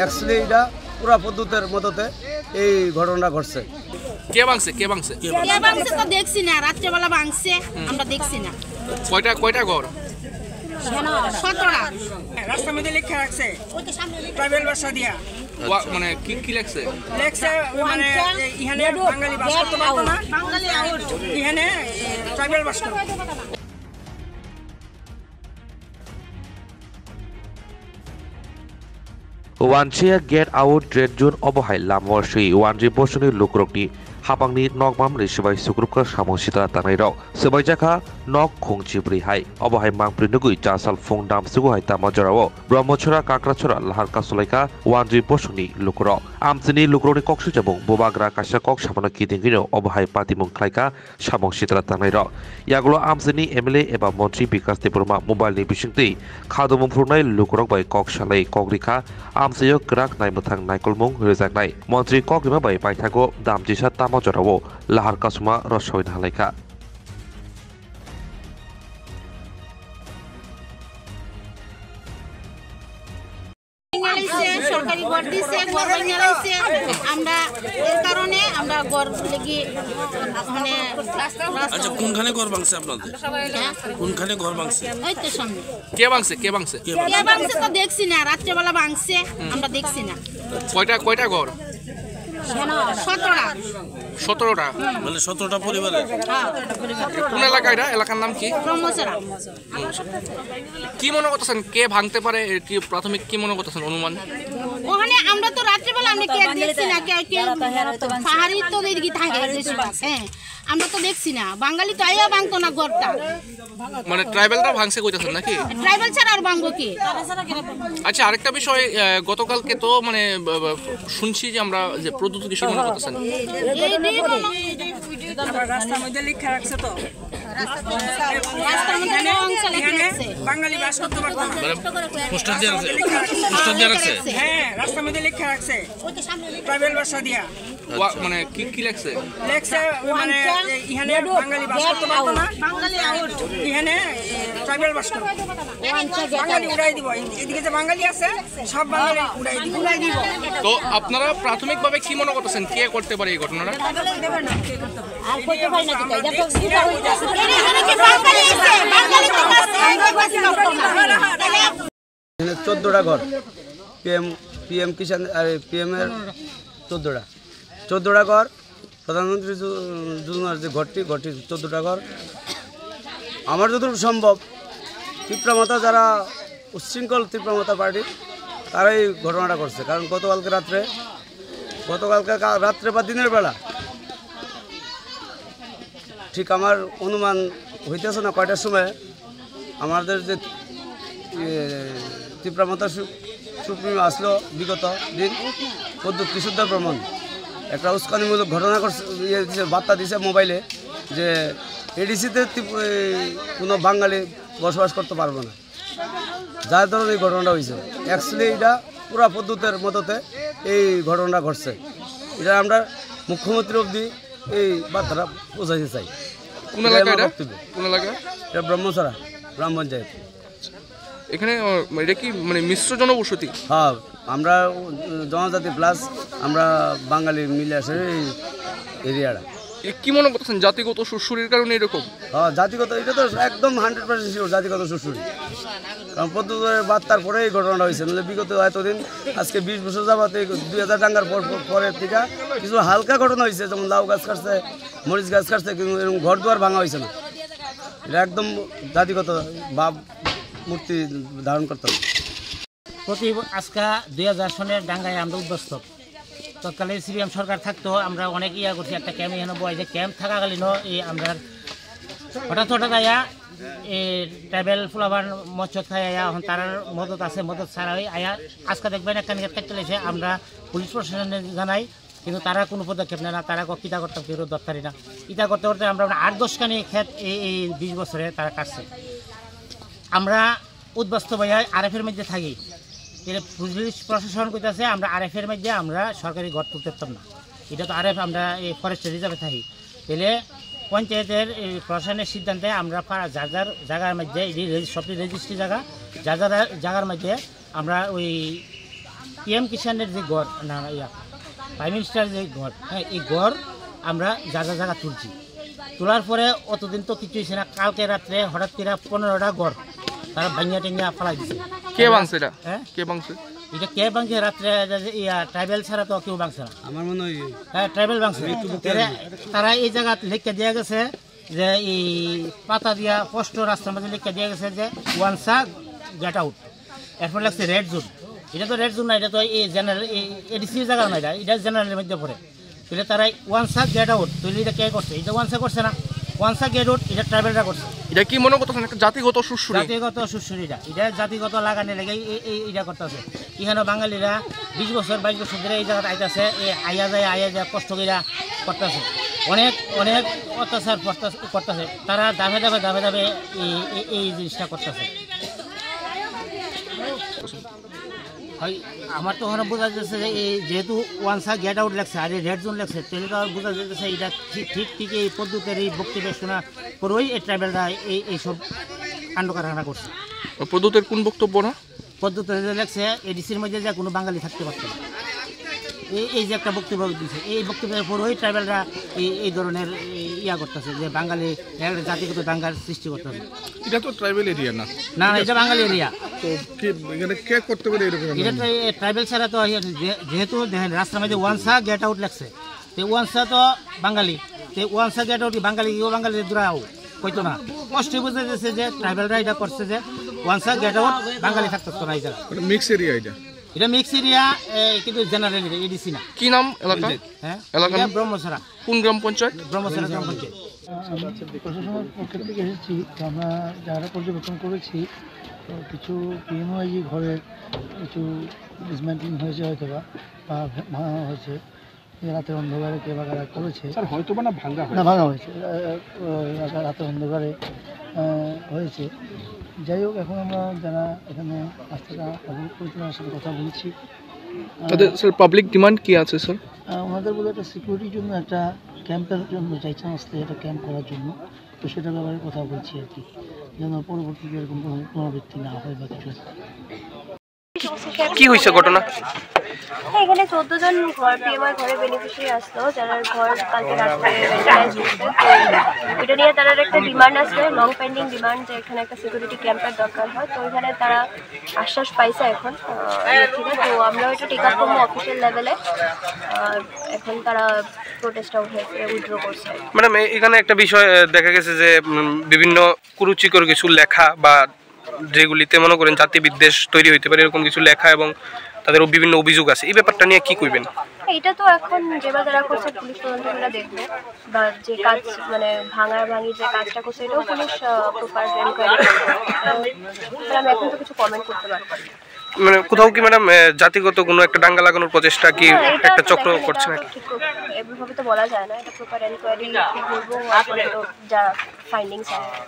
Actually এটা পুরা পদ্ধতির মততে এই ঘটনাটা ঘটছে। কে ভাঙছে তো দেখছি না, রাত্রেবেলা ভাঙছে, আমরা দেখছি না। কয়টা ঘর? 17টা। রাস্তার মধ্যে লেখা রাখছে ট্রাইবেল ভাষা দিয়া, মানে কি লেখছে মানে এখানে বাঙালি বাস করতে পারতো না, এখানে ট্রাইবেল বাস করতো। Wanjia get out red zone obohai lamor shui wanji bosuni lukrokni hapangni nokmam risibai sukrupka samosita tanai rok sebai jaka nok khongchibri hai obohai mangpri nugui jasal phongdam suguhai tamajorao brahmachora kakrachora lahar kasulaika wanji bosuni lukrok amchini lukrokni koksu jabung bobagra kasha kok samana kidingino obohai patimung khlaika samosita tanai rok yagulo amchini MLA eba montri bikas deburma mobile ni bisingti khadumum phurnai lukrok bai kok salai kokrika amsayo krak naimthang naikolmung rejaknai montri kokrima bai paithago damjisa tamajorao lahar kasuma rosoi nalaika সরকারি ঘর দিছে, ঘর বানিয়ে লাইছে। আমরা এর কারণে আমরা ঘর লাগি মানে আচ্ছা কোনখানে ঘর ভাঙছে আপনাদের? কোনখানে ঘর ভাঙছে? ওই তো সামনে। কে ভাঙছে তো দেখছি না, রাত্রেবেলা ভাঙছে, আমরা দেখছি না। কয়টা ঘর? 17টা। মানে 17টা পরিবারের? কোন এলাকা এটা? এলাকার নাম কি? ব্রহ্মচরা। কি মনে করতেছেন কে ভাঙতে পারে? কি প্রাথমিক কি মনে করতেছেন অনুমান? ওখানে আমরা তো রাত্রেবেলা আমরা কে দেখছি না, কে পাহাড়ি তো এদিকে থাকে বেশিরভাগ। হ্যাঁ, আমরা তো দেখছি না, বাঙালি তো আইয়া ভাঙতো না ঘরটা। মানে ট্রাইবেলটা ভাঙছে কইতাছেন নাকি? ট্রাইবেল ছাড়া আর ভাঙবো কি? আচ্ছা, আরেকটা বিষয়, গতকালকে তো মানে শুনছি যে আমরা যে প্রদ্যুৎ কিশোর মনে করতেছেন রাস্তার মধ্যে লেখা রাখছে তো বাঙালি বাস করতে পারতো না। পোস্টার দেয়া আছে? হ্যাঁ, রাস্তার মধ্যে লেখা রাখছে ট্রাইবেল ভাষা দিয়া, মানে কি লেখছে মানে এখানে বাঙালি বাস করতে পারতো না, এখানে ট্রাইবেল বাস করতো। বাঙালি উড়াই দিব, এদিকে যে বাঙালি আছে সব বাঙালি উড়াই দিব। তো আপনারা প্রাথমিকভাবে কি মনে করতেছেন কে করতে পারে এই ঘটনাটা? 14টা ঘর পিএম কিষান আর PM এর 14টা ঘর, প্রধানমন্ত্রী যোজনার যে ঘরটি 14টা ঘর। আমার যতটুকু সম্ভব তীব্রমাতা যারা উচ্ছৃঙ্খল তীব্রমাতা পার্টি তারাই ঘটনাটা করছে। কারণ গতকালকে রাত্রে বা দিনের বেলা ঠিক আমার অনুমান হইতেছে না কয়টার সময় আমাদের যে তীব্রমাতা সুপ্রিমো আসলো বিগত দিন প্রদ্যুৎ কিশোর ভ্রমণ একটা উস্কানিমূলক ঘটনা করছে, বার্তা দিছে মোবাইলে যে এডিসিতে কোনো বাঙালি বসবাস করতে পারবে না, যার ধরনের এই ঘটনাটা হয়েছে। অ্যাকচুয়ালি এটা পুরা পদ্ধতির মততে এই ঘটনাটা ঘটছে। এটা আমরা মুখ্যমন্ত্রী অবধি এই বার্তাটা পৌঁছাইতে চাই। কোন এলাকা এটা? ব্রহ্মচরা গ্রাম পঞ্চায়েত। এখানে এটা কি মানে মিশ্র জনবসতি? হ্যাঁ, আমরা জনজাতি প্লাস আমরা বাঙালি মিলে আসে এই এরিয়াটা। কি মনে করতেছেন জাতিগত সুরসুরির কারণে এরকম? হ্যাঁ, জাতিগত, এটা তো একদম 100% শিওর জাতিগত সুরসুরি। কারণ পদ্ধতির বার্তার পরে এই ঘটনাটা হয়েছে। বিগত এতদিন আজকে 20 বছর যাবত 2000 টাঙ্গার পরের থেকে কিছু হালকা ঘটনা হয়েছে, যেমন লাউ গাছ কাটছে, মরিচ গাছ কাটছে, কিন্তু এরকম ঘর দুয়ার ভাঙা হয়েছে না। এটা একদম জাতিগত ভাব মূর্তি ধারণ করতে হবে। প্রতি আজকা 2000 সনের ডাঙ্গায় আমরা উদ্বস্ত। তৎকালে CPM সরকার থাকতো, আমরা অনেক করছি, একটা ক্যাম্প এখানে বয় যে ক্যাম্প থাকাকালীন এই আমরা হঠাৎ আয়া এই ট্রাইবেল ফুলাবার মৎস্য খাই আয়া এখন তার মদত আছে, মদত ছাড়া আয়া আজকে দেখবেন একটা নিয়ে থাকতে লেগেছে। আমরা পুলিশ প্রশাসনে জানাই, কিন্তু তারা কোনো পদক্ষেপ নেয় না। তারা কিতা করতাম কেউ দরকারি না। ইটা করতে করতে আমরা 8-10 খানি ক্ষেত এই 20 বছরে তারা কাটছে। আমরা উদ্বস্ত ভাইয়া RF-এর মধ্যে থাকি, পুলিশ প্রশাসন কইতাছে আমরা RF-এর মধ্যে আমরা সরকারি ঘর তুলতে পারতাম না। এটা তো RF, আমরা এই ফরেস্ট রিজার্ভে থাকি। তাহলে পঞ্চায়েতের প্রশাসনের সিদ্ধান্তে আমরা যার জায়গার মধ্যে সবটি রেজিস্ট্রি জায়গা, যার জায়গার মধ্যে আমরা ওই পিএম কিষানের যে ঘর না প্রাইম মিনিস্টার যে ঘর, হ্যাঁ এই ঘর আমরা জায়গা তুলছি। তোলার পরে অতদিন তো কিছুই ছিল না। কালকে রাত্রে হঠাৎ করে 15টা ঘর তারা ভাঙিয়া টেঙ্গিয়া ফালাই দিচ্ছে। কে ভাঙছে এটা? হ্যাঁ কে ভাঙছে? এটা কে ভাঙছে? রাত্রে ট্রাইবেল ছাড়া তো কেউ ভাঙছে না। আমার মনে হয় হ্যাঁ ট্রাইবেল ভাঙছে। তারা এই জায়গা লিখে দেওয়া গেছে যে এই পাতা দিয়া কষ্ট রাস্তার মধ্যে লিখে দেওয়া গেছে যে ওয়ানসা গেট আউট, এরপর লাগছে রেড জোন। এটা তো রেড জোন না, এটা তো এই জেনারেল এডিসির জায়গা না, এটা জেনারেলের মধ্যে পড়ে। তাহলে তারা ওয়ানসা গেট আউট, তাহলে এটা কে করছে? এটা ওয়ানসা করছে না, ওয়ানসা গেট আউট এটা ট্রাইবেলরা করছে। এটা কি মনে করতেছেন একটা জাতিগত সুরসুরি? জাতিগত সুরসুরিটা, এটা জাতিগত লাগানে লেগে এইটা করতেছে। এখানে বাঙালিরা 20 বছর 22 বছর ধরে এই জায়গাটা আইতাছে, আইয়া যায় কষ্ট করে করতেছে, অনেক অত্যাচার করতেছে। তারা দাবে এই জিনিসটা করতেছে। হয় আমার তো ওখানে বোঝা যাচ্ছে যে এই যেহেতু ওয়ানসা গেট আউট লাগছে আর এই রেড জোন লাগছে, তাহলে তো বোঝা যাচ্ছে এটা ঠিক এই পদ্ধতির এই বক্তব্য শোনা পরেই এই ট্রাইবেলরা এইসব কাণ্ড কারখানা করছে। পদ্ধতির কোন বক্তব্য না? পদ্ধতি লাগছে এডিসির মধ্যে যে কোনো বাঙালি থাকতে পারত না, এই যে একটা বক্তব্য দিচ্ছে, এই বক্তব্যের পরেই ট্রাইবেলরা এই ধরনের ইয়া করতেছে যে বাঙালি জাতিগত দাঙ্গার সৃষ্টি করতেছে। এটা তো ট্রাইবেল এরিয়া না? না, এটা বাঙালি এরিয়া। তো কি এখানে কে করতে পারে এরকম? এটা ট্রাইবেল ছাড়া তো যেহেতু দেখেন রাস্তার মধ্যে ওয়ানসা গেট আউট লাগছে, তো ওয়ানসা তো বাঙালি, তো ওয়ানসা গেট আউট বাঙালি দূরাও কইতো না। কষ্ট বুঝে যাচ্ছে যে ট্রাইবেলরা এটা করছে যে ওয়ানসা গেট আউট বাঙালি থাকতো না। এই জায়গা মিক্স এরিয়া, এটা মিক্স এরিয়া, কিন্তু জেনারেল এডিসি না। কি নাম এলাকা? হ্যাঁ এলাকা ব্রহ্মছড়া। কোন গ্রাম পঞ্চায়েত? ব্রহ্মছড়া গ্রাম পঞ্চায়েত। প্রশাসনের পক্ষ থেকে এসেছি, তো আমরা যারা পর্যবেক্ষণ করেছি, তো কিছু পিএমওআই ঘরের কিছু ডিসমেন্টলিং হয়েছে হয়তো বা ভাঙা হয়েছে রাতের অন্ধকারে, কে বা কারা করেছে হয়তো বা না ভাঙা হয়েছে রাতের অন্ধকারে হয়েছে। যাই হোক, এখন আমরা যারা এখানে রাস্তাটা অবরোধ করেছে তাদের সাথে কথা বলছি। তাদের স্যার পাবলিক ডিমান্ড কি আছে স্যার? ওনাদের বলে একটা সিকিউরিটির জন্য একটা ক্যাম্পের জন্য চাইছেন আসতে, একটা ক্যাম্প করার জন্য। তো সেটার ব্যাপারে কথা বলছি আর কি, যেন পরবর্তীতে এরকম কোনো পুনরাবৃত্তি না হয় বা কিছু। কি হয়েছে ঘটনা? এখানে 14 জন পিএমআই ঘরে বেনিফিশিয়ারি আসলো, যারা ঘর কালকে রাত্রে রেন্টালাইজ করছে। তো এটা নিয়ে তাদের একটা ডিমান্ড আছে, লং পেন্ডিং ডিমান্ড, যে এখানে একটা সিকিউরিটি ক্যাম্পের দরকার হয়। তো এখানে তারা আশ্বাস পাইছে এখন থেকে। তো আমরাও এটা টেক আপ করবো অফিসিয়াল লেভেলে। এখন তারা প্রোটেস্টটা উইথড্র করছে। ম্যাডাম, এখানে একটা বিষয় দেখা গেছে যে বিভিন্ন কুরুচিকর কিছু লেখা বা যেগুলিতে মনে করেন জাতি বিদ্বেষ তৈরি হইতে পারে, এরকম কিছু লেখা এবং তাদের বিভিন্ন অভিযোগ আছে, এই ব্যাপারটা নিয়ে কি কইবেন? এটা তো এখন যেভাবে তারা করছে পুলিশ তদন্তরা দেখবে, বা যে কাজ মানে ভাঙির যে কাজটা করছে এটাও পুলিশ প্রপার এনকোয়ারি করবে। আমি এখন তো কিছু কমেন্ট করতে পারবো না। মানে কোথাও কি ম্যাডাম জাতিগত কোনো একটা দাঙ্গা লাগানোর প্রচেষ্টা কি একটা চক্র করছে নাকি? এভাবে তো বলা যায় না, এটা প্রপার এনকোয়ারি করবো, যা ফাইন্ডিংস আছে।